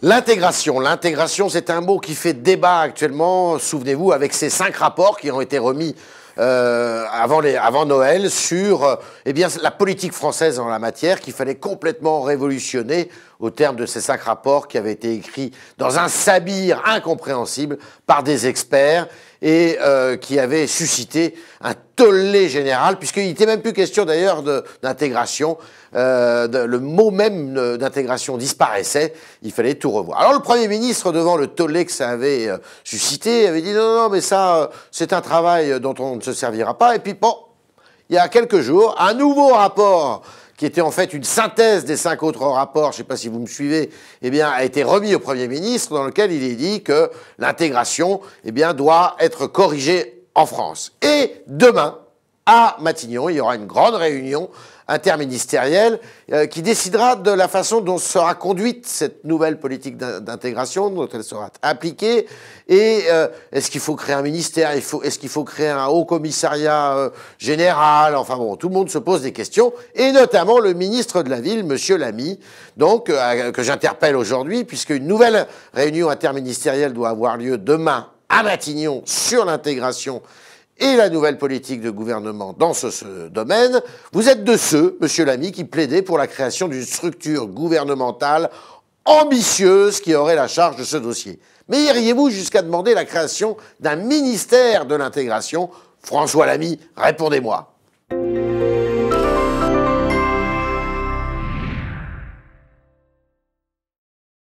L'intégration, c'est un mot qui fait débat actuellement, souvenez-vous, avec ces 5 rapports qui ont été remis avant Noël sur eh bien, la politique française en la matière, qu'il fallait complètement révolutionner au terme de ces 5 rapports qui avaient été écrits dans un sabir incompréhensible par des experts et qui avaient suscité un tollé général, puisqu'il n'était même plus question d'ailleurs d'intégration. Le mot même d'intégration disparaissait, il fallait tout revoir. Alors le Premier ministre, devant le tollé que ça avait suscité, avait dit non, mais ça, c'est un travail dont on ne se servira pas. Et puis bon, il y a quelques jours, un nouveau rapport qui était en fait une synthèse des 5 autres rapports, je ne sais pas si vous me suivez, eh bien, a été remis au Premier ministre, dans lequel il est dit que l'intégration eh bien, doit être corrigée en France. Et demain, à Matignon, il y aura une grande réunion interministérielle qui décidera de la façon dont sera conduite cette nouvelle politique d'intégration, dont elle sera appliquée, et est-ce qu'il faut créer un ministère, est-ce qu'il faut créer un haut commissariat général, enfin bon, tout le monde se pose des questions, et notamment le ministre de la Ville, M. Lamy, donc, que j'interpelle aujourd'hui, puisqu'une nouvelle réunion interministérielle doit avoir lieu demain à Matignon sur l'intégration et la nouvelle politique de gouvernement dans ce domaine. Vous êtes de ceux, Monsieur Lamy, qui plaidaient pour la création d'une structure gouvernementale ambitieuse qui aurait la charge de ce dossier. Mais iriez-vous jusqu'à demander la création d'un ministère de l'intégration? François Lamy, répondez-moi.